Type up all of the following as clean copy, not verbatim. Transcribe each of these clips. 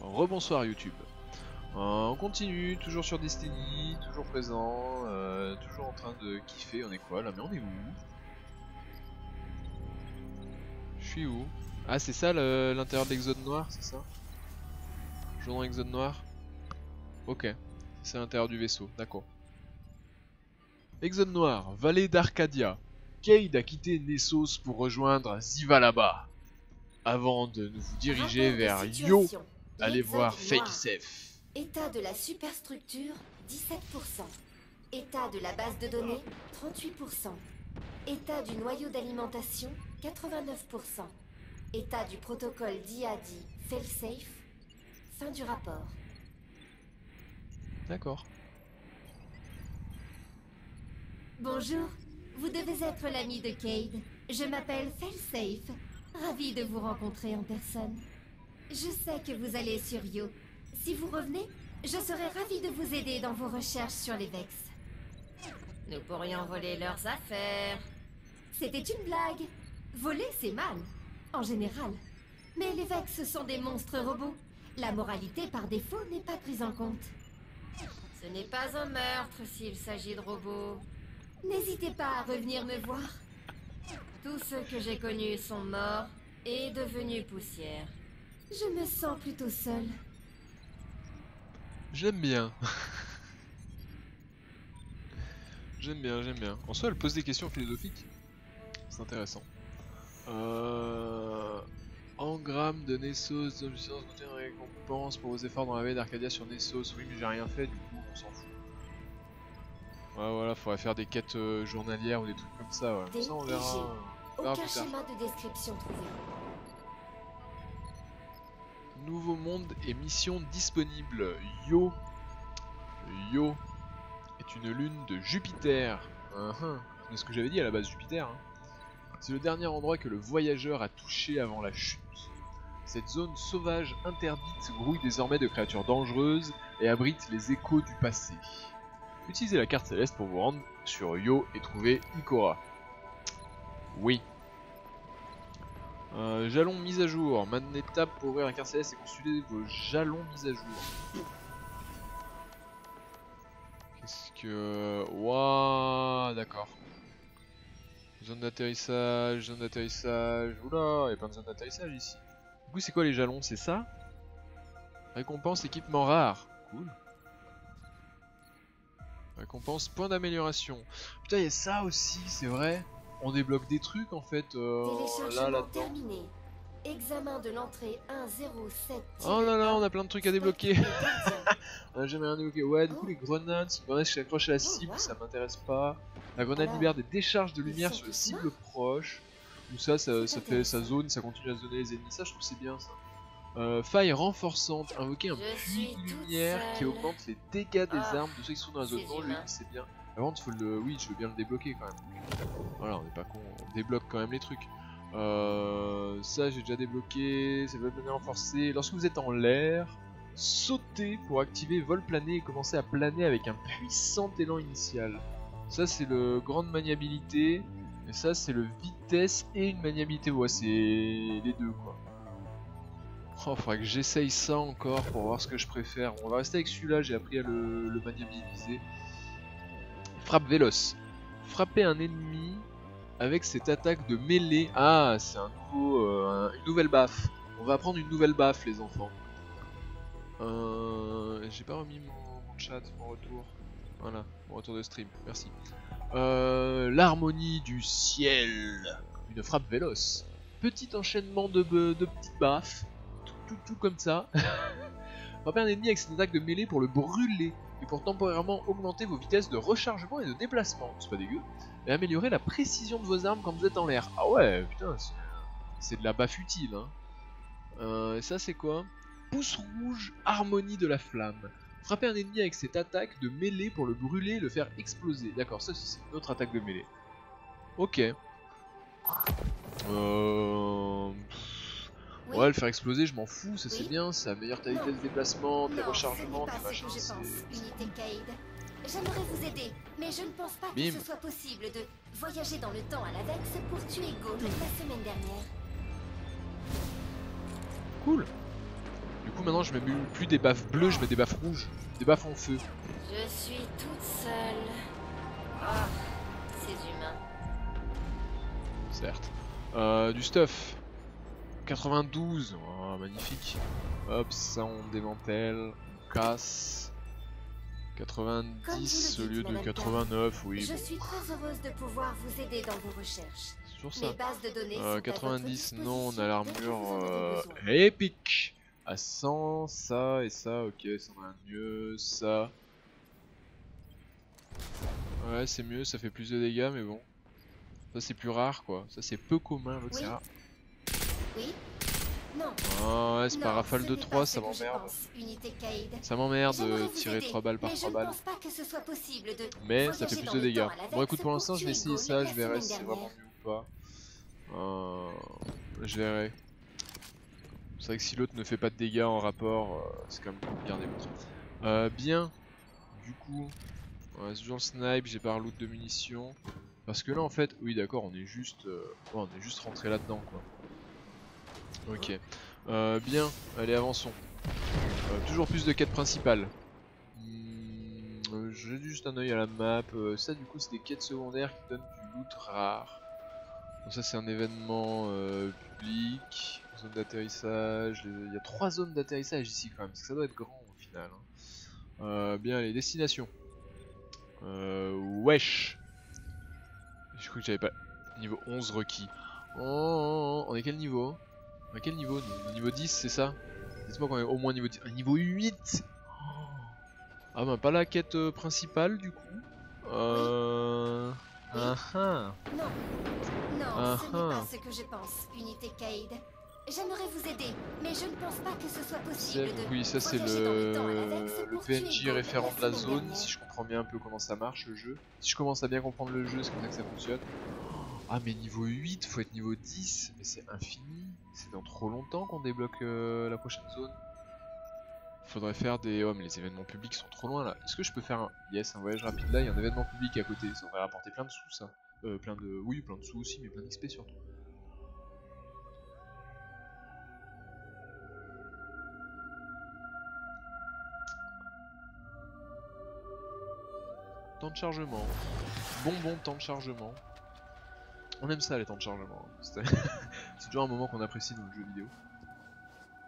Rebonsoir YouTube. On continue, toujours sur Destiny, toujours présent, toujours en train de kiffer. On est quoi là? Mais on est où? Je suis où? Ah, c'est ça l'intérieur de l'Exode Noir, c'est ça? Toujours dans l'Exode Noir? Ok, c'est l'intérieur du vaisseau, d'accord. Exode Noir, vallée d'Arcadia. Cayde a quitté Nessos pour rejoindre Zivalaba. Avant de nous diriger vers Yo, allez voir Failsafe. État de la superstructure, 17%. État de la base de données, 38%. État du noyau d'alimentation, 89%. État du protocole d'IADI, Failsafe. Fin du rapport. D'accord. Bonjour, vous devez être l'ami de Cayde. Je m'appelle Failsafe. Ravi de vous rencontrer en personne. Je sais que vous allez sur Yo. Si vous revenez, je serai ravi de vous aider dans vos recherches sur les Vex. Nous pourrions voler leurs affaires. C'était une blague. Voler, c'est mal, en général. Mais les Vex sont des monstres robots. La moralité par défaut n'est pas prise en compte. Ce n'est pas un meurtre s'il s'agit de robots. N'hésitez pas à revenir me voir. Tous ceux que j'ai connus sont morts et devenus poussière. Je me sens plutôt seule. J'aime bien. J'aime bien, j'aime bien. En soi, elle pose des questions philosophiques. C'est intéressant. Engramme de Nessos, d'obscience, goûter une récompense pour vos efforts dans la veille d'Arcadia sur Nessos. Oui, mais j'ai rien fait, du coup, on s'en fout. Ouais, voilà, faudrait faire des quêtes journalières ou des trucs comme ça, ouais. Ça, on verra. Aucun schéma de description trouvé. Nouveau monde et mission disponible. Yo. Yo est une lune de Jupiter. C'est ce que j'avais dit à la base, Jupiter. Hein. C'est le dernier endroit que le voyageur a touché avant la chute. Cette zone sauvage interdite grouille désormais de créatures dangereuses et abrite les échos du passé. Utilisez la carte céleste pour vous rendre sur Yo et trouver Ikora. Oui. Jalons mise à jour. Maintenant étape pour ouvrir la carte céleste et consulter vos jalons mis à jour. Qu'est-ce que... Waouh, d'accord. Zone d'atterrissage, zone d'atterrissage. Oula, il y a plein de zones d'atterrissage ici. Du coup, c'est quoi les jalons? C'est ça? Récompense équipement rare. Cool. Récompense point d'amélioration. Putain, il y a ça aussi, c'est vrai. On débloque des trucs en fait. Là-dedans. Terminé. Examen de l'entrée 107. Oh là là, on a plein de trucs à débloquer. On a jamais rien débloqué. Ouais, du coup, les grenades, c'est une grenade qui s'accroche à la cible, ça m'intéresse pas. La grenade libère des décharges de lumière sur les cibles proches. Ou ça fait sa zone, ça continue à zoner les ennemis. Ça, je trouve c'est bien ça. Faille renforçante, invoquer un puits de lumière qui augmente les dégâts des armes de ceux qui sont dans la zone. Non, lui, c'est bien. Par contre, faut le. Oui, je veux bien le débloquer quand même. Voilà, on est pas con, on débloque quand même les trucs. Ça j'ai déjà débloqué, ça va devenir renforcé. Lorsque vous êtes en l'air, sautez pour activer vol plané et commencer à planer avec un puissant élan initial. Ça c'est le grande maniabilité, et ça c'est le vitesse et une maniabilité. Ouais, c'est les deux quoi. Oh, faudrait que j'essaye ça encore pour voir ce que je préfère. On va rester avec celui-là, j'ai appris à le maniabiliser. Frappe véloce. Frapper un ennemi avec cette attaque de mêlée. Ah, c'est un nouveau, une nouvelle baffe. On va apprendre une nouvelle baffe, les enfants. J'ai pas remis mon chat, mon retour. Voilà, mon retour de stream, merci. L'harmonie du ciel. Une frappe véloce. Petit enchaînement de petites baffes. Tout comme ça. Frapper un ennemi avec cette attaque de mêlée pour le brûler. Et pour temporairement augmenter vos vitesses de rechargement et de déplacement. C'est pas dégueu. Et améliorer la précision de vos armes quand vous êtes en l'air. Ah ouais, putain, c'est de la baffe utile. Hein. Et ça, c'est quoi? Pouce rouge, harmonie de la flamme. Frapper un ennemi avec cette attaque de mêlée pour le brûler et le faire exploser. D'accord, ça, c'est une autre attaque de mêlée. Ok. Ouais, le faire exploser, je m'en fous, ça c'est bien, ça améliore ta vitesse de déplacement, tes rechargements, tes machins, c'est... J'aimerais vous aider, mais je ne pense pas que ce soit possible de voyager dans le temps à la Vex pour tuer Go la semaine dernière. Cool. Du coup maintenant je mets plus des baffes bleues, je mets des baffes rouges, des baffes en feu. Je suis toute seule. Oh, ces humains. Certes. Du stuff. 92, oh, magnifique. Hop, ça on démantèle, on casse. 90 au lieu de 89, oui. Je suis très heureuse de pouvoir vous aider dans vos recherches. C'est toujours ça. Les bases de données sont 90, non, on a à l'armure épique. À 100, ça et ça, ok, ça va mieux, ça. Ouais, c'est mieux, ça fait plus de dégâts, mais bon. Ça c'est plus rare quoi, ça c'est peu commun, l'autre c'est rare. Oui. Non. Oh, ouais, c'est pas rafale de 3, ça m'emmerde. Ça m'emmerde de tirer 3 balles par 3 balles. Mais ça fait plus de dégâts. Bon écoute, pour l'instant je vais essayer ça, je verrai si c'est vraiment mieux ou pas. Je verrai. C'est vrai que si l'autre ne fait pas de dégâts en rapport, c'est quand même cool de garder l'autre. Bien. Du coup, c'est toujours le snipe, j'ai pas loot de munitions. Parce que là en fait, oui d'accord, on est juste rentré là-dedans quoi. Ok. Bien, allez avançons. Toujours plus de quêtes principales. J'ai juste un œil à la map. Ça du coup c'est des quêtes secondaires qui donnent du loot rare. Donc ça c'est un événement public. Zone d'atterrissage. Il y a 3 zones d'atterrissage ici quand même, parce que ça doit être grand au final. Hein. Bien, les destinations. Wesh. Je crois que j'avais pas... Niveau 11 requis. Oh, on est quel niveau? On est quel niveau? Niveau 10 c'est ça? Dites-moi qu'on est au moins niveau 10. Un niveau 8. Ah bah pas la quête principale du coup. Non, ce n'est pas ce que je pense, Unité Cayde. J'aimerais vous aider, mais je ne pense pas que ce soit possible de... Oui, ça c'est le PNJ référent de la zone, si je comprends bien un peu comment ça marche le jeu. Si je commence à bien comprendre le jeu, c'est comme ça que ça fonctionne. Ah mais niveau 8, faut être niveau 10, mais c'est infini. C'est dans trop longtemps qu'on débloque la prochaine zone. Faudrait faire des... Oh mais les événements publics sont trop loin là. Est-ce que je peux faire un... Yes, un voyage rapide là, il y a un événement public à côté, ça devrait rapporter plein de sous ça. Plein de... Oui, plein de sous aussi, mais plein d'XP surtout. Temps de chargement. Bon temps de chargement. On aime ça les temps de chargement. C'est toujours un moment qu'on apprécie dans le jeu vidéo.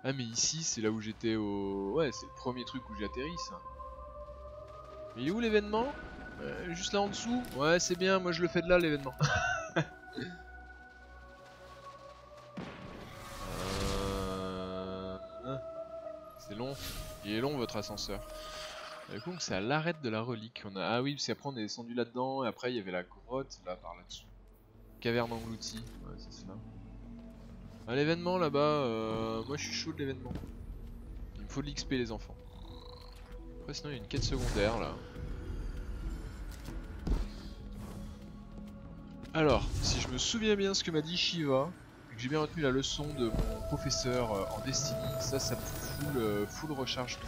Ah mais ici c'est là où j'étais au... Ouais c'est le premier truc où j'ai atterri ça. Mais il est où l'événement? Juste là en dessous? Ouais c'est bien, moi je le fais de là l'événement. C'est long. Il est long votre ascenseur. Du coup c'est à l'arête de la relique. On a... Ah oui parce qu'après on est descendu là-dedans et après il y avait la grotte là par là-dessous. Caverne engloutie, ouais c'est cela. À l'événement là-bas, moi je suis chaud de l'événement. Il me faut de l'XP les enfants. Après sinon il y a une quête secondaire là. Alors, si je me souviens bien ce que m'a dit Shiva, et que j'ai bien retenu la leçon de mon professeur en Destiny, ça me full recharge tout.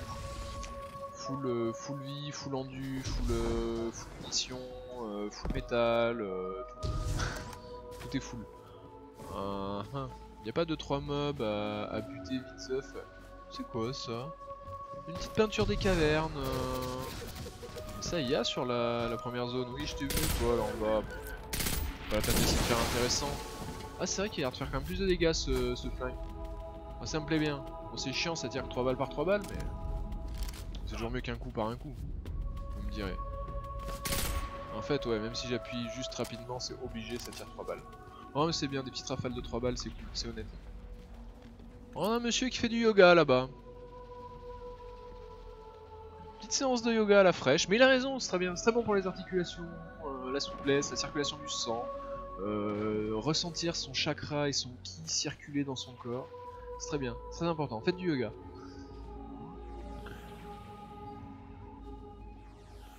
Full vie, full endu, full munition, full métal, tout. Tout est full. Y a pas de 3 mobs à buter vite seuf. C'est quoi ça? Une petite peinture des cavernes. Ça y a sur la première zone. Oui je t'ai vu toi là en bas. Pas la peine d'essayer de faire intéressant. Ah c'est vrai qu'il a l'air de faire quand même plus de dégâts ce flingue. Ah, ça me plaît bien. Bon c'est chiant ça tire que 3 balles par 3 balles mais... C'est toujours mieux qu'un coup par un coup. Vous me direz. En fait ouais même si j'appuie juste rapidement c'est obligé ça tire 3 balles. Oh mais c'est bien, des petites rafales de 3 balles, c'est cool, c'est honnête. Oh, on a un monsieur qui fait du yoga là-bas. Petite séance de yoga à la fraîche, mais il a raison, c'est très bien, c'est très bon pour les articulations, la souplesse, la circulation du sang, ressentir son chakra et son ki circuler dans son corps. C'est très bien, c'est très important, faites du yoga.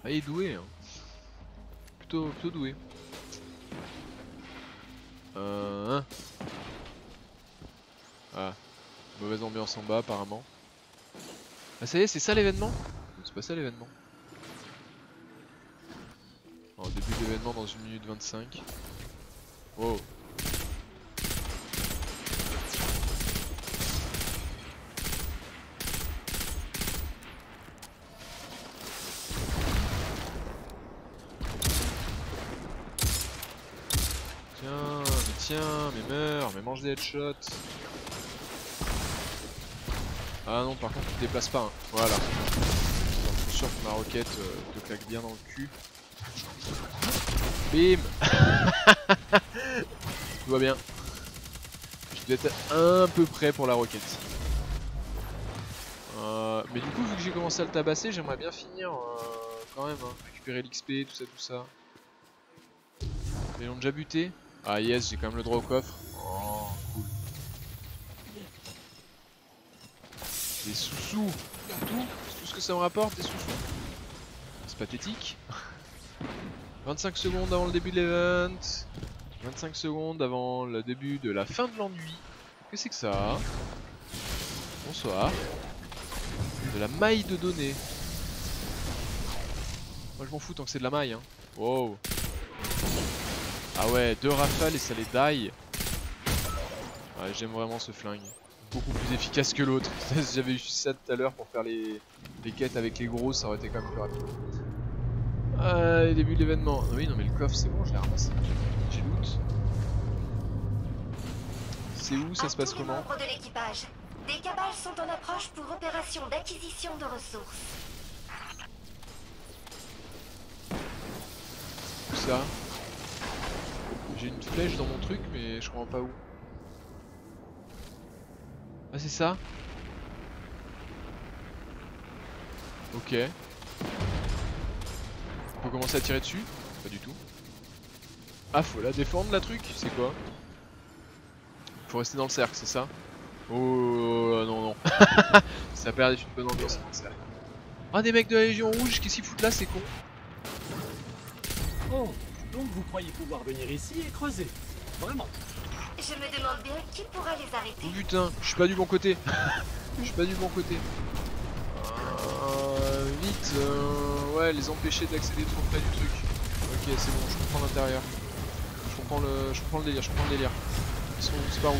Ah il est doué, hein. Plutôt doué. Ah, mauvaise ambiance en bas apparemment. Ah ça y est, c'est ça l'événement? C'est pas ça l'événement. Début d'événement dans 1 minute 25. Wow. tiens, mais meurs, mais mange des headshots. Ah non, par contre, tu te déplaces pas. Hein. Voilà. Je suis sûr que ma roquette te claque bien dans le cul. Bim. Tout va bien. Je dois être un peu prêt pour la roquette. Mais du coup, vu que j'ai commencé à le tabasser, j'aimerais bien finir quand même. Hein. Récupérer l'XP, tout ça. Ils l'ont déjà buté. Ah yes, j'ai quand même le droit au coffre. Oh, cool. Des sous-sous. C'est tout ce que ça me rapporte, des sous-sous. C'est pathétique. 25 secondes avant le début de l'event. 25 secondes avant le début de la fin de l'ennui. Qu'est-ce que c'est que ça? Bonsoir. De la maille de données. Moi je m'en fous tant que c'est de la maille. Hein. Wow. Ah ouais, 2 rafales et ça les die. Ouais, j'aime vraiment ce flingue. Beaucoup plus efficace que l'autre. Si j'avais eu ça tout à l'heure pour faire les quêtes avec les gros, ça aurait été quand même plus rapide. Ah, début de l'événement. Oui, non mais le coffre c'est bon, je l'ai ramassé. J'ai loot. C'est où? Ça se passe comment? Membres de l'équipage. Des cabales sont en approche pour opération d'acquisition de ressources. Où ça? J'ai une flèche dans mon truc mais je comprends pas où. Ah c'est ça? Ok. On peut commencer à tirer dessus? Pas du tout. Ah faut la défendre la truc? C'est quoi? Faut rester dans le cercle, c'est ça? Oh non non. Ça perd une bonne ambiance dans le cercle. Ah des mecs de la Légion Rouge, qu'est-ce qu'ils foutent là, c'est con? Oh, donc vous croyez pouvoir venir ici et creuser? Vraiment? Je me demande bien qui pourra les arrêter. Oh putain, je suis pas du bon côté. Je suis pas du bon côté. Vite, ouais, les empêcher d'accéder trop près du truc. Ok, c'est bon, je comprends l'intérieur. Je comprends le délire, Ils sont, c'est par où?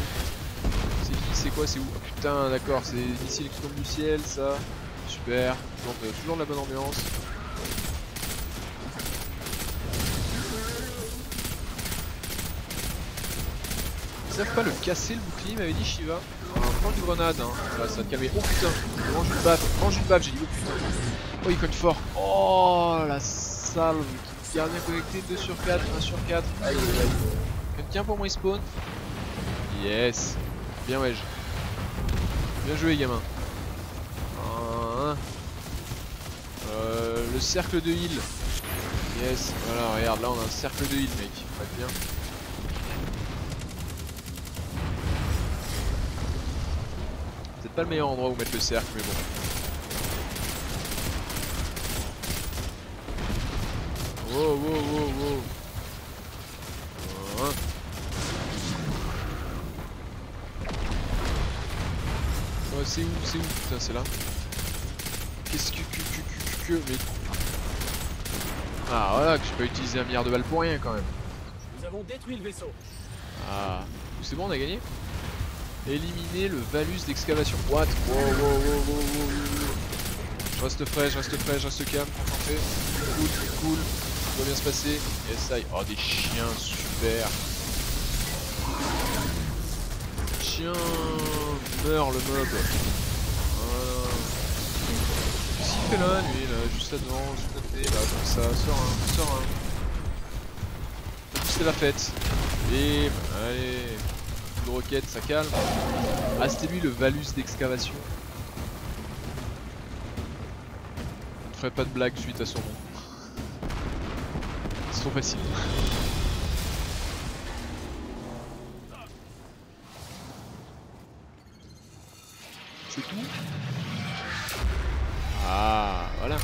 C'est qui, c'est quoi, c'est où? Oh putain, d'accord, c'est ici l'explosion du ciel, ça. Super, toujours de la bonne ambiance. Ils savent pas le casser le bouclier, m'avait dit Shiva. Prends une grenade, hein. Voilà, ça va te calmer. Oh putain, mange une baffe, j'ai dit oh putain. Oh il cogne fort. Oh la salve. Gardien connecté 2 sur 4, 1 sur 4. Aïe aïe aïe. Quelqu'un pour moi il spawn. Yes. Bien ouais. Bien joué gamin. Le cercle de heal. Yes. Voilà regarde là on a un cercle de heal mec. Pas bien. C'est pas le meilleur endroit où mettre le cercle mais bon. Wow. Oh, c'est où? Putain, c'est là. Qu'est-ce que mais... Ah, voilà, que j'ai pas utilisé 1 milliard de balles pour rien quand même. Nous avons détruit le vaisseau. Ah, c'est bon, on a gagné. Éliminer le Valus d'excavation. What? Wow. Je reste frais, je reste calme, concentré. Cool. Ça va bien se passer. Yes, aïe. Oh, des chiens, super. Tiens, meurs le mob. Qu'est-ce qu'il fait là, lui, là, juste là devant, juste à côté, là, comme ça, sors un. C'est la fête. Bim, allez. De roquette, ça calme. Ah, c'était lui le Valus d'excavation. On ne ferait pas de blague suite à son nom. C'est trop facile. C'est tout? Ah, voilà.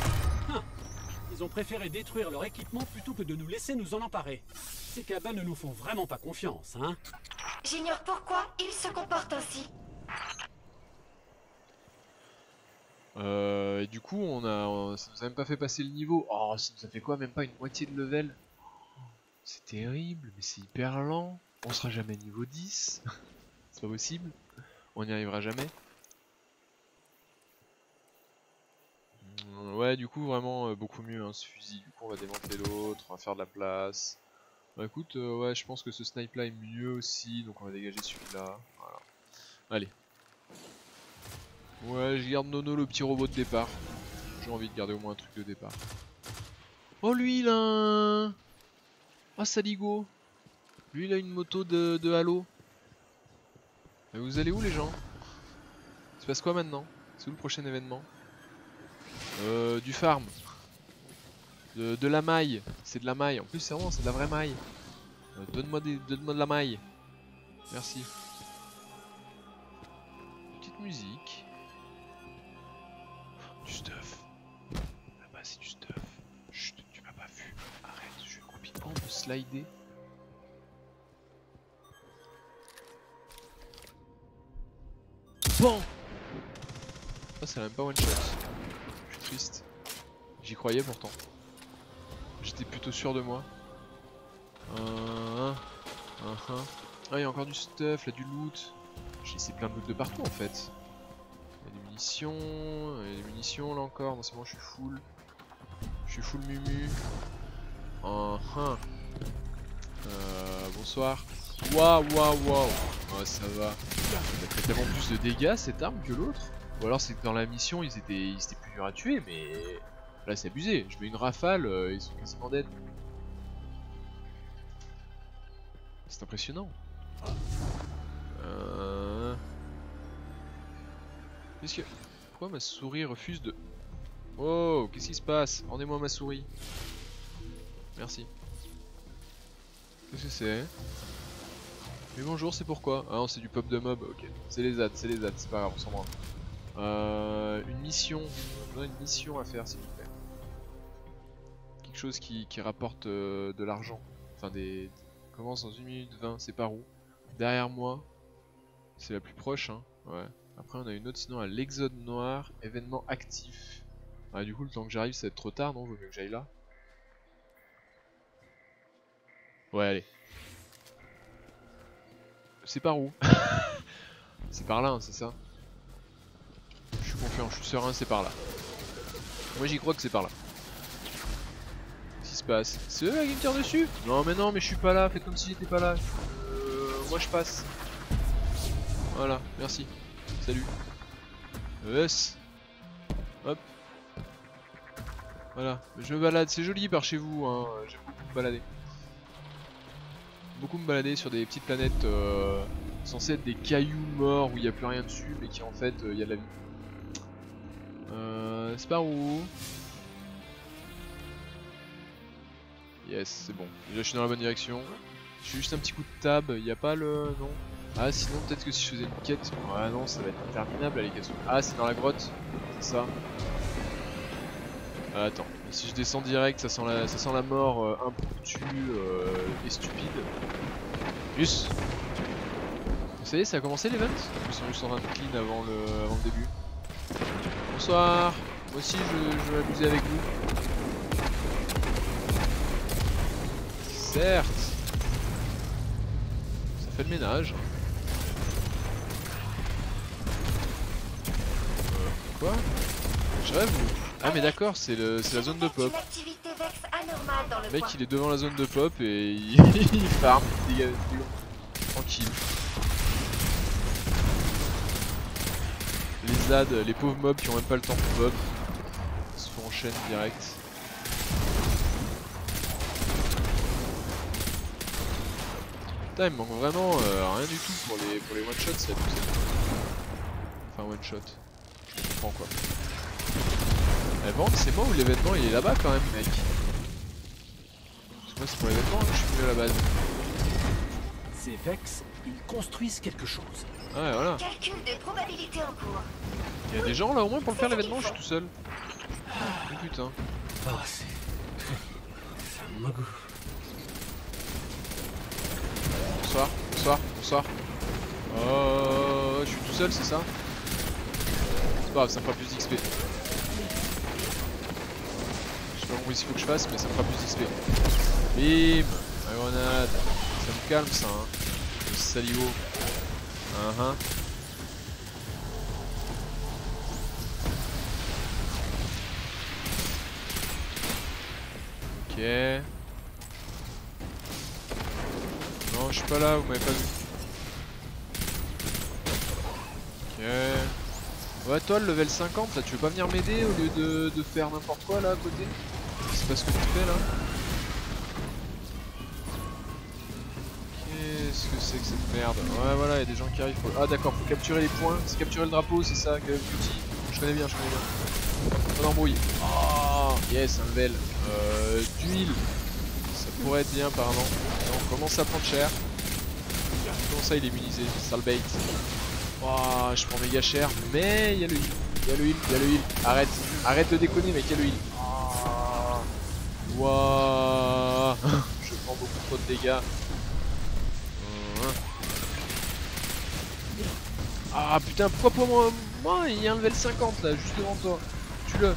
Ils ont préféré détruire leur équipement plutôt que de nous laisser nous en emparer. Ces cabas ne nous font vraiment pas confiance, hein? J'ignore pourquoi ils se comportent ainsi. Et du coup, ça nous a même pas fait passer le niveau. Oh, ça nous a fait quoi? Même pas une moitié de level. C'est terrible, mais c'est hyper lent. On sera jamais niveau 10. C'est pas possible. On n'y arrivera jamais. Ouais, du coup, vraiment beaucoup mieux hein, ce fusil. Du coup, on va démanteler l'autre, on va faire de la place. Bah écoute, ouais, je pense que ce snipe là est mieux aussi, donc on va dégager celui-là. Voilà. Allez. Ouais, je garde Nono, le petit robot de départ. J'ai envie de garder au moins un truc de départ. Oh, lui, il a un... Ah, Saligo. Lui, il a une moto de Halo. Mais vous allez où, les gens? Il se passe quoi maintenant? C'est où le prochain événement? Du farm. De la maille. C'est de la maille. En plus, c'est vraiment, c'est de la vraie maille. Donne-moi de la maille. Merci. Petite musique. Du stuff. Là-bas, c'est du stuff. Chut, tu m'as pas vu. Arrête, je suis complètement me slider. Bon. Oh, ça n'a même pas one shot. Je suis triste. J'y croyais pourtant. J'étais plutôt sûr de moi. Ah, il y a encore du stuff, là, du loot. J'ai laissé plein de loot de partout en fait. Il y a des munitions là encore. Non, c'est bon, je suis full. Je suis full mumu. Bonsoir. Waouh. Oh, ça va. Il a fait tellement plus de dégâts cette arme que l'autre. Ou alors c'est que dans la mission ils étaient plus durs à tuer, mais là c'est abusé. Je mets une rafale, ils sont quasiment dead. C'est impressionnant. Qu'est-ce que... Pourquoi ma souris refuse de... Oh, qu'est-ce qui se passe? Rendez-moi ma souris. Merci. Qu'est-ce que c'est? Mais bonjour, c'est pourquoi? Ah non, c'est du pop de mob, ok. C'est les ads, c'est pas grave, on s'en branle. Une mission. On a une mission à faire, s'il vous plaît. Quelque chose qui rapporte de l'argent. Enfin, des... Commence dans 1 minute 20, c'est par où? Derrière moi. C'est la plus proche, hein. Ouais. Après, on a une autre, sinon à l'Exode Noir, événement actif. Ah, du coup, le temps que j'arrive, ça va être trop tard, non? Vaut mieux que j'aille là. Ouais, allez. C'est par où? C'est par là, hein, c'est ça? Je suis confiant, je suis serein, c'est par là. Moi, j'y crois que c'est par là. Qu'est-ce qui se passe? C'est eux là qui me tirent dessus? Non, mais je suis pas là, faites comme si j'étais pas là. Moi, je passe. Voilà, merci. Salut. Yes. Hop. Voilà, je me balade, c'est joli par chez vous, hein. J'aime beaucoup me balader. Beaucoup me balader sur des petites planètes censées être des cailloux morts où il n'y a plus rien dessus, mais qui en fait, il y a de la vie. C'est par où? Yes, c'est bon. Déjà, je suis dans la bonne direction. Je fais juste un petit coup de tab, il n'y a pas le... Non. Ah, sinon, peut-être que si je faisais une quête... Ah non, ça va être interminable, là, les questions. Ah, c'est dans la grotte. C'est ça. Ah, attends. Si je descends direct, ça sent la mort impromptue et stupide. Plus. Vous savez, ça a commencé l'event? Ils sont juste en train de clean avant le début. Bonsoir. Moi aussi, je vais m'amuser avec vous. Certes. Ça fait le ménage. Quoi? Je rêve ou... Ah mais d'accord, c'est la zone de pop. Le mec il est devant la zone de pop et il farm, il dégage, tranquille. Les ZAD, les pauvres mobs qui ont même pas le temps de pop, ils se font en chaîne direct. Putain, il me manque vraiment rien du tout pour les one shots, c'est abusé. Enfin one shot, je comprends quoi. Eh bon, c'est moi ou l'événement il est là-bas quand même, mec. Parce que moi c'est pour l'événement que je suis venu à la base. Ces Vex, ils construisent quelque chose. Ah ouais, voilà. Calcul de probabilité en cours. Il y a des gens là au moins pour le faire l'événement, je suis tout seul. Oh putain. Ah, c'est... Bonsoir. Oh, je suis tout seul, c'est ça? C'est pas grave, ça me fera plus d'XP. Je sais pas comment il faut que je fasse, mais ça me fera plus d'XP. Bim! La grenade. Ça me calme ça, hein. Le saligo. Ok. je suis pas là, vous m'avez pas vu. Ok. Ouais, toi, le level 50, là, tu veux pas venir m'aider au lieu de faire n'importe quoi là à côté? C'est pas ce que tu fais là. Qu'est-ce que c'est que cette merde? Ouais, voilà, y a des gens qui arrivent. Ah, d'accord, faut capturer les points. C'est capturer le drapeau, c'est ça, Call of Duty. Je connais bien, je connais bien. Pas d'embrouille. Oh, yes, un level. D'huile. Ça pourrait être bien apparemment. On commence à prendre cher. Comment ça il est immunisé, sale bait. Oh, je prends méga cher, mais il y a le heal. Il y a le heal, il y a le heal. Arrête, arrête de déconner mec, il y a le heal. Oh. Wow. Je prends beaucoup trop de dégâts. Ah putain, pourquoi pour moi il y a un level 50 là, juste devant toi. Tue-le.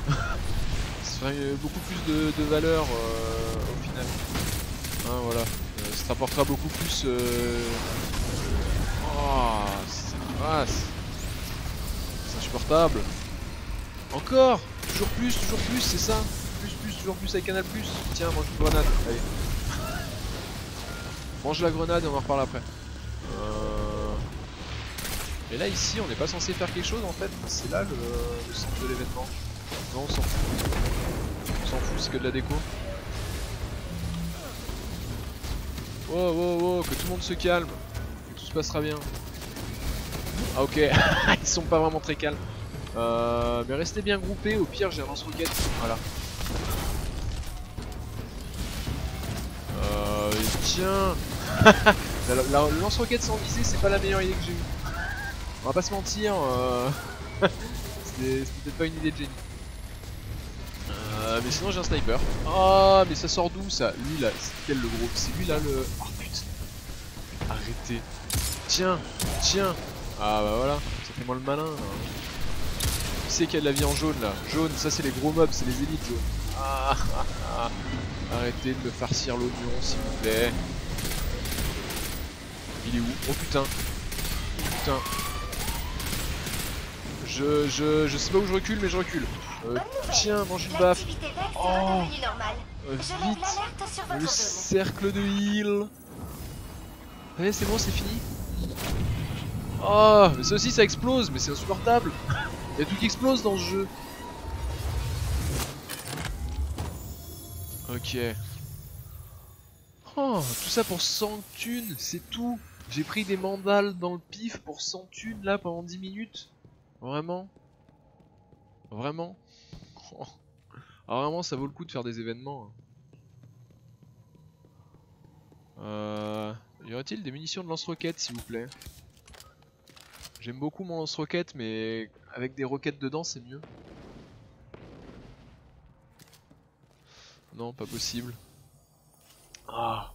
Ça ferait beaucoup plus de valeur au final. Hein, voilà. Ça te rapportera beaucoup plus. Oh, c'est insupportable. Encore. Toujours plus, c'est ça. Plus, toujours plus avec Canal+. Tiens, mange une grenade. Allez. Mange la grenade et on en reparle après. Et là ici on n'est pas censé faire quelque chose en fait. C'est là le centre de l'événement. Non, on s'en fout. On s'en fout, c'est que de la déco. Wow, wow, wow, que tout le monde se calme. Que tout se passera bien. Ah ok, ils sont pas vraiment très calmes. Mais restez bien groupés, au pire j'ai un lance-roquette. Voilà. Tiens. Le lance-roquette sans viser, c'est pas la meilleure idée que j'ai eue. On va pas se mentir, c'était peut-être pas une idée de génie. Mais sinon j'ai un sniper. Ah mais ça sort d'où ça? Lui là, c'est quel le gros? C'est lui là le... Oh putain. Arrêtez. Tiens, tiens. Ah bah voilà, ça fait moins le malin. Qui c'est qu'il y a de la vie en jaune là? Jaune, ça c'est les gros mobs, c'est les élites jaunes. Ah, ah, ah. Arrêtez de me farcir l'oignon s'il vous plaît. Il est où? Oh putain. Putain. Je sais pas où je recule mais je recule. Tiens, mange une baffe. Oh, vite. Le cercle de heal. Allez, c'est bon, c'est fini. Oh, mais ça aussi ça explose, mais c'est insupportable. Il y a tout qui explose dans ce jeu. Ok. Oh, tout ça pour 100 thunes, c'est tout. J'ai pris des mandales dans le pif pour 100 thunes là pendant 10 minutes. Vraiment? Vraiment? Oh. Alors vraiment ça vaut le coup de faire des événements. Y aurait-il des munitions de lance-roquettes s'il vous plaît? J'aime beaucoup mon lance-roquette mais avec des roquettes dedans c'est mieux. Non pas possible. Ah.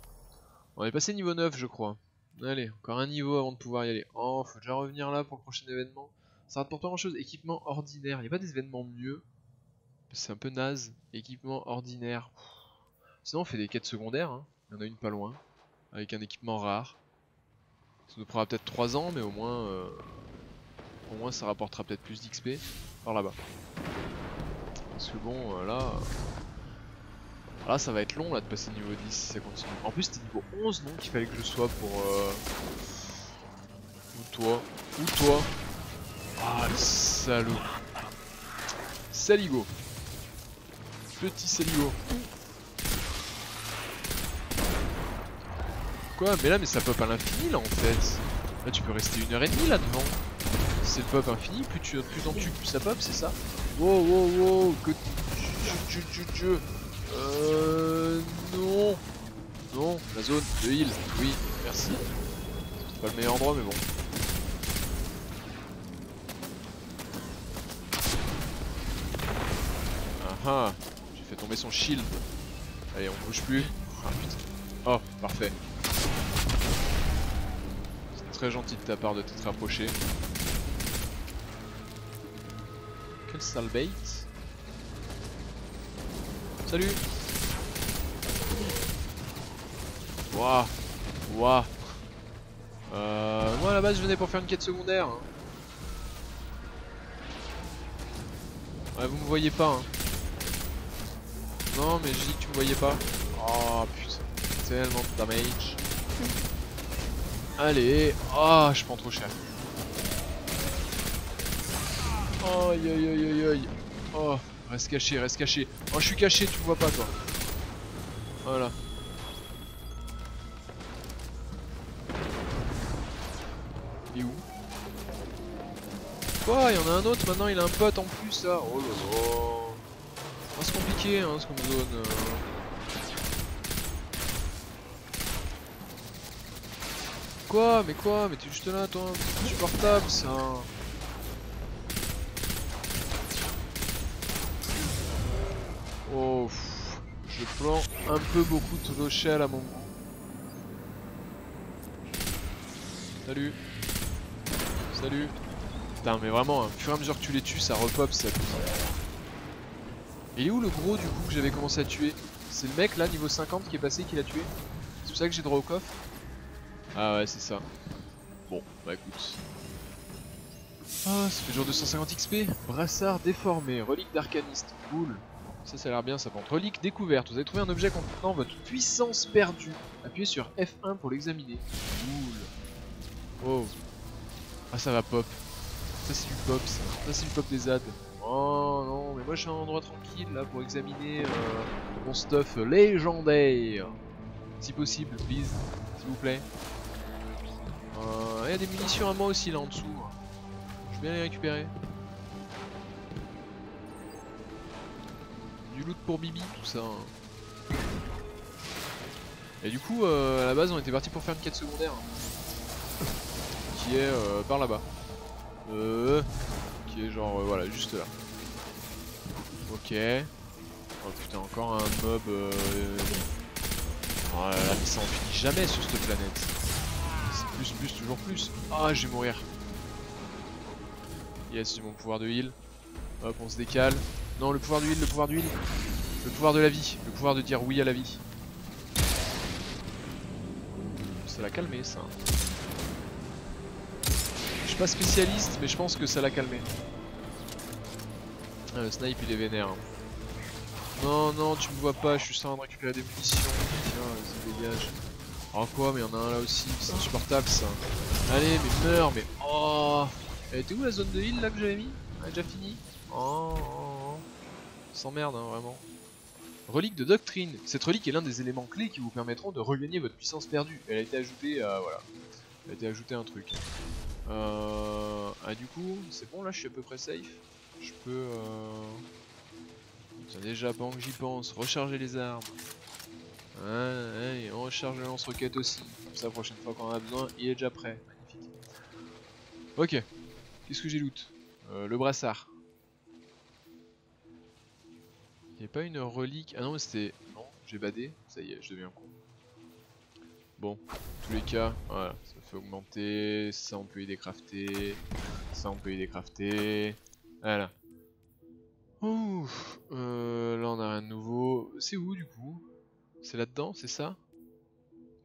On est passé niveau 9 je crois. Allez, encore un niveau avant de pouvoir y aller. Oh, faut déjà revenir là pour le prochain événement. Ça rapporte pas grand chose. Équipement ordinaire. Il n'y a pas des événements mieux. C'est un peu naze. Équipement ordinaire. Sinon on fait des quêtes secondaires. Hein. Il y en a une pas loin. Avec un équipement rare. Ça nous prendra peut-être 3 ans, mais au moins ça rapportera peut-être plus d'XP. Par là-bas. Parce que bon, là ça va être long là de passer niveau 10 si ça continue. En plus c'était niveau 11 donc il fallait que je sois pour... Ou toi. Ou toi. Ah le salaud. Saligo. Petit saligo. Quoi? Mais là mais ça pop à l'infini là en fait. Là tu peux rester 1h30 là devant. C'est le pop infini, plus t'en tues, plus ça pop, c'est ça? Wow wow wow, que non. Non, la zone de heal, oui, merci. C'est pas le meilleur endroit mais bon. Ah ah, j'ai fait tomber son shield. Allez, on bouge plus. Ah putain. Oh, parfait. C'est très gentil de ta part de t'être rapproché. Quel sale bait. Salut. Waouh. Waouh. Moi à la base je venais pour faire une quête secondaire. Hein. Ouais, vous me voyez pas. Hein. Non mais je dis que tu me voyais pas. Oh putain. Tellement de damage. Allez. Ah, je prends trop cher. Aïe aïe aïe aïe aïe. Oh, reste caché, reste caché. Oh, je suis caché, tu me vois pas toi. Voilà. Il est où? Quoi? Il y en a un autre maintenant, il a un pote en plus là. Oh là là. Oh, c'est compliqué hein, ce qu'on me donne. Quoi? Mais quoi? Mais t'es juste là toi, c'est insupportable ça. Oh, pff, je prends un peu beaucoup de rochelle à mon goût. Salut. Salut. Putain mais vraiment, au fur et à mesure que tu les tues, ça repop ça. Et il est où le gros du coup que j'avais commencé à tuer? C'est le mec là, niveau 50 qui est passé, qui l'a tué? C'est pour ça que j'ai droit au coffre? Ah ouais, c'est ça. Bon, bah écoute. Ah, ça fait toujours 250 XP. Brassard déformé, relique d'arcaniste, cool. Ça a l'air bien, ça prend. Relique découverte, vous avez trouvé un objet contenant votre puissance perdue. Appuyez sur F1 pour l'examiner. Cool. Oh. Ah, ça va pop. Ça c'est du pop, ça. Ça c'est du pop des ZAD. Oh non, mais moi je suis à un endroit tranquille là pour examiner mon stuff légendaire. Si possible, please, s'il vous plaît. Il y a des munitions à moi aussi là en dessous. Je vais bien les récupérer. Du loot pour Bibi, tout ça. Et du coup, à la base, on était parti pour faire une quête secondaire. Qui est par là-bas. Qui est genre, voilà, juste là. Ok. Oh putain, encore un mob. Oh là là, mais ça en finit jamais sur cette planète. C'est plus, toujours plus. Ah, je vais mourir. Yes, j'ai mon pouvoir de heal. Hop, on se décale. Non, le pouvoir de heal, le pouvoir d'huile. Le pouvoir de la vie. Le pouvoir de dire oui à la vie. Ça l'a calmé, ça. Je suis pas spécialiste, mais je pense que ça l'a calmé. Ah, le snipe, il est vénère. Hein. Non, non, tu me vois pas, je suis en train de récupérer des munitions. Tiens, ça dégage. Oh quoi, mais il y en a un là aussi, c'est insupportable ça. Allez, mais meurs, mais oh. Elle était où la zone de heal là que j'avais mis? Elle a déjà fini? Oh, oh, oh. S'emmerde hein, vraiment. Relique de doctrine. Cette relique est l'un des éléments clés qui vous permettront de regagner votre puissance perdue. Elle a été ajoutée à... voilà. Elle a été ajoutée à un truc. Ah du coup, c'est bon là, je suis à peu près safe. Je peux... Tiens, déjà, pendant que j'y pense, recharger les armes. Et on recharge le lance-roquette aussi. Comme ça, la prochaine fois qu'on en a besoin, il est déjà prêt. Magnifique. Ok. Qu'est-ce que j'ai loot? Le brassard. Il n'y a pas une relique. Ah non, mais c'était. Non, j'ai badé. Ça y est, je deviens con. Bon, dans tous les cas, voilà. Ça fait augmenter. Ça, on peut y décrafter. Ça, on peut y décrafter. Voilà. Ouf. Là, on a rien de nouveau. C'est où du coup? C'est là-dedans, c'est ça?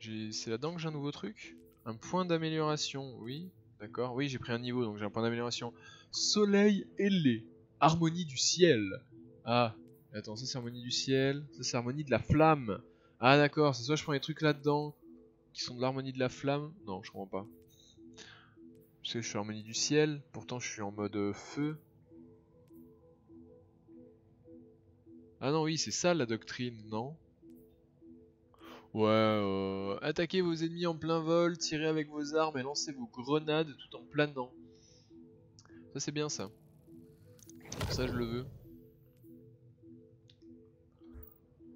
C'est là-dedans que j'ai un nouveau truc? Un point d'amélioration, oui. D'accord, oui, j'ai pris un niveau, donc j'ai un point d'amélioration. Soleil ailé. Harmonie du ciel. Ah, attends, ça c'est harmonie du ciel. Ça c'est harmonie de la flamme. Ah d'accord, c'est soit je prends les trucs là-dedans qui sont de l'harmonie de la flamme. Non, je comprends pas. Parce que je suis harmonie du ciel, pourtant je suis en mode feu. Ah non, oui, c'est ça la doctrine, non? Ouais, attaquez vos ennemis en plein vol, tirez avec vos armes et lancez vos grenades tout en planant. Ça c'est bien ça. Ça je le veux.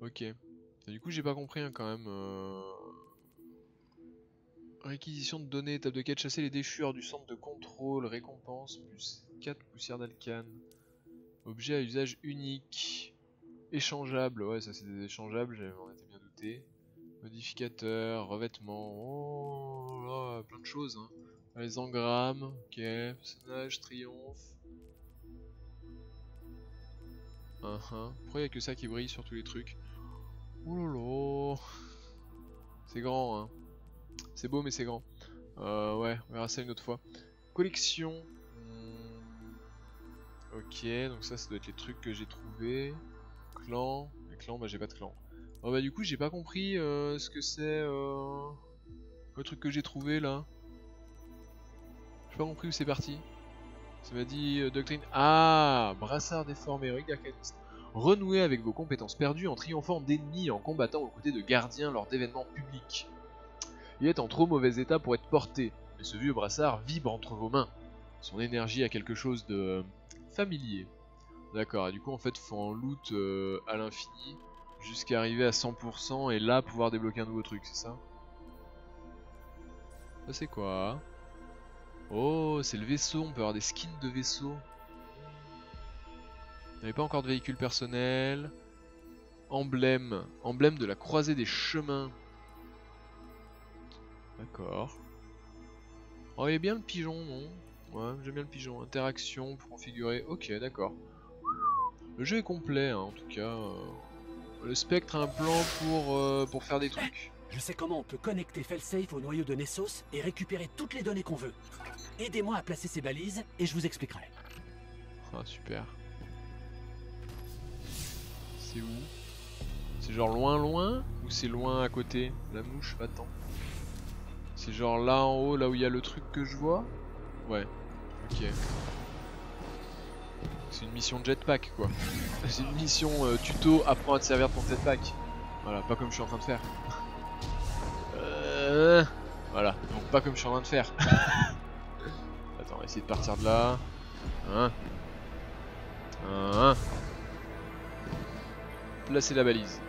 Ok. Et du coup j'ai pas compris hein, quand même. Réquisition de données, étape de quête, chasser les déchus hors du centre de contrôle, récompense, plus 4 poussières d'alcane. Objet à usage unique. Échangeable, ouais ça c'est des échangeables, j'en étais bien douté. Modificateur, revêtement, oh là, plein de choses hein. Les engrammes, ok, personnage, triomphe. Pourquoi il n'y a que ça qui brille sur tous les trucs? Oh là là. C'est grand hein. C'est beau mais c'est grand. Ouais, on verra ça une autre fois. Collection. Ok, donc ça doit être les trucs que j'ai trouvés. Clan. Les clans, bah j'ai pas de clan. Oh bah du coup j'ai pas compris ce que c'est Le truc que j'ai trouvé là. J'ai pas compris où c'est parti. Ça m'a dit doctrine. Ah, brassard déformé, héroïque d'arcaniste. Renouez avec vos compétences perdues en triomphant d'ennemis et en combattant aux côtés de gardiens lors d'événements publics. Il est en trop mauvais état pour être porté, mais ce vieux brassard vibre entre vos mains. Son énergie a quelque chose de familier. D'accord, et du coup en fait faut en loot à l'infini jusqu'à arriver à 100% et là pouvoir débloquer un nouveau truc, c'est ça? Ça c'est quoi? Oh, c'est le vaisseau, on peut avoir des skins de vaisseau. On n'avait pas encore de véhicule personnel. Emblème. Emblème de la croisée des chemins. D'accord. Oh, il est bien le pigeon, non? Ouais, j'aime bien le pigeon. Interaction pour configurer. Ok, d'accord. Le jeu est complet, hein, en tout cas. Le spectre a un plan pour faire des trucs. Je sais comment on peut connecter Failsafe au noyau de Nessos et récupérer toutes les données qu'on veut. Aidez-moi à placer ces balises et je vous expliquerai. Ah, super. C'est où? C'est genre loin loin ou c'est loin à côté? La mouche, attends. C'est genre là en haut, là où il y a le truc que je vois? Ouais, ok. C'est une mission jetpack quoi. C'est une mission tuto, apprends à te servir de ton jetpack. Voilà, pas comme je suis en train de faire. Voilà, donc pas comme je suis en train de faire. Attends, on va essayer de partir de là. Placer la balise.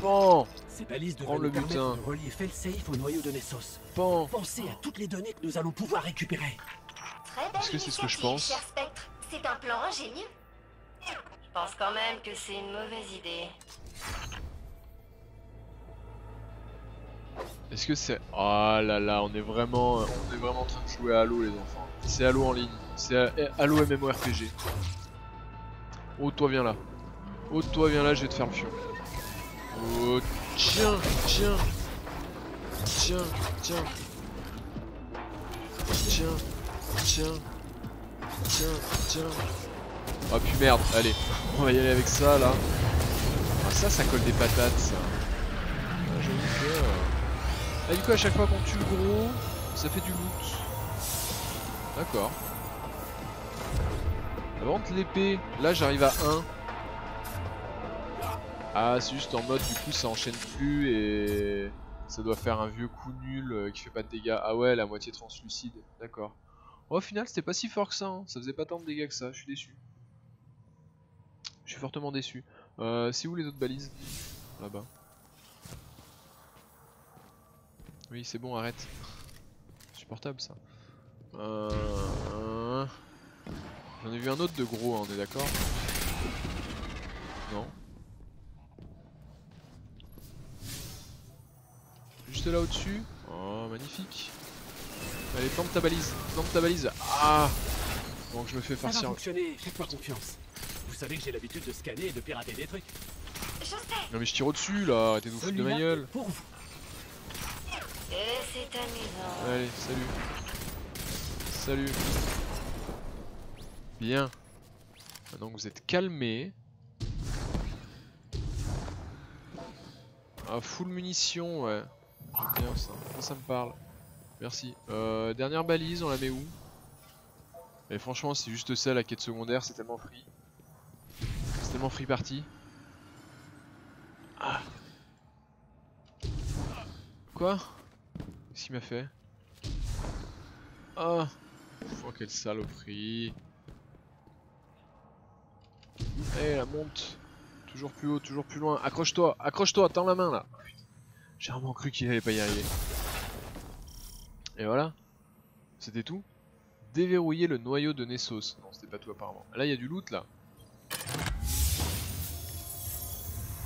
Pan. Ces balises Prends devraient le nous permettre butin. de relier Failsafe au noyau de Nessos. Pan. Pensez à toutes les données que nous allons pouvoir récupérer. Très belle Est-ce que c'est ce que je initiative, pense? cher Spectre. C'est un plan ingénieux. Je pense quand même que c'est une mauvaise idée. Est-ce que c'est... Oh là là, on est vraiment en train de jouer à Halo les enfants. C'est Halo en ligne. C'est Halo MMORPG. Oh toi viens là. Oh toi viens là, je vais te faire le fion. Oh tiens, tiens. Tiens, tiens. Tiens, tiens. Tiens, tiens. Oh puis merde, allez. On va y aller avec ça là. Ah, ça colle des patates ça. Ah, j'avoue que... Ah du coup à chaque fois qu'on tue le gros, ça fait du loot. D'accord. La vente l'épée, là j'arrive à 1. Ah c'est juste en mode du coup ça enchaîne plus et ça doit faire un vieux coup nul qui fait pas de dégâts. Ah ouais, la moitié translucide, d'accord. Oh, au final c'était pas si fort que ça, hein. Ça faisait pas tant de dégâts que ça, je suis déçu. Je suis fortement déçu. C'est où les autres balises? Là-bas. Oui c'est bon, arrête. Supportable ça. J'en ai vu un autre de gros, hein, on est d'accord? Non. Juste là au-dessus. Oh, magnifique. Allez, plante ta balise. Plante ta balise. Ah! Donc je me fais Ça va farcir. fonctionner, faites-moi confiance. Vous savez que j'ai l'habitude de scanner et de pirater des trucs. Je sais. Non mais je tire au-dessus là, arrêtez de vous foutre de ma Celui-là gueule. est pour vous. Et c'est amusant. Allez, salut. Salut. Bien. Maintenant que vous êtes calmés. Ah, full munitions, ouais. J'aime bien ça. Ça me parle. Merci. Dernière balise, on la met où? Et franchement, c'est juste ça la quête secondaire, c'est tellement free. C'est tellement free party. Ah. Quoi? Qu'est-ce qu'il m'a fait? Ah. Oh, quelle saloperie. Eh, la monte. Toujours plus haut, toujours plus loin. Accroche-toi, accroche-toi, tends la main là. J'ai vraiment cru qu'il allait pas y arriver. Et voilà. C'était tout. Déverrouiller le noyau de Nessos. Non, c'était pas tout apparemment. Là, il y a du loot là.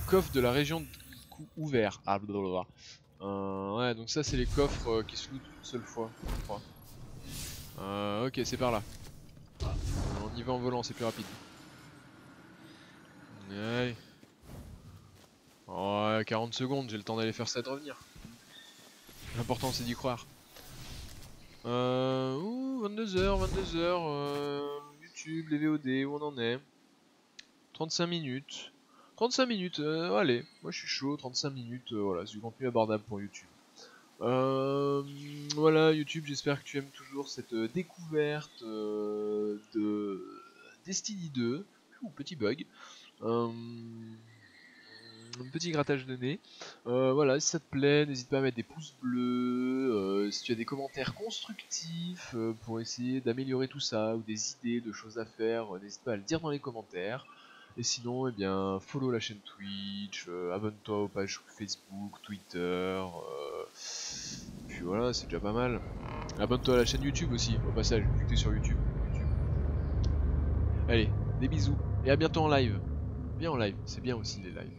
Coffre de la région de coup ouvert. Ah, blablabla. Ouais, donc ça, c'est les coffres qui se lootent une seule fois, je crois. Ok, c'est par là. On y va en volant, c'est plus rapide. Allez. Oh, 40 secondes, j'ai le temps d'aller faire ça et de revenir. L'important, c'est d'y croire. 22h, 22h, YouTube, les VOD, où on en est? 35 minutes. 35 minutes, allez, moi je suis chaud, 35 minutes, voilà, c'est du contenu abordable pour YouTube. Voilà, YouTube, j'espère que tu aimes toujours cette découverte de Destiny 2. Petit bug. Un petit grattage de nez. Voilà, si ça te plaît, n'hésite pas à mettre des pouces bleus. Si tu as des commentaires constructifs pour essayer d'améliorer tout ça, ou des idées de choses à faire, n'hésite pas à le dire dans les commentaires. Et sinon, eh bien, follow la chaîne Twitch, abonne-toi aux pages Facebook, Twitter. Puis voilà, c'est déjà pas mal. Abonne-toi à la chaîne YouTube aussi, au passage, vu que t'es sur YouTube. Allez, des bisous, et à bientôt en live. Viens en live, c'est bien aussi les lives.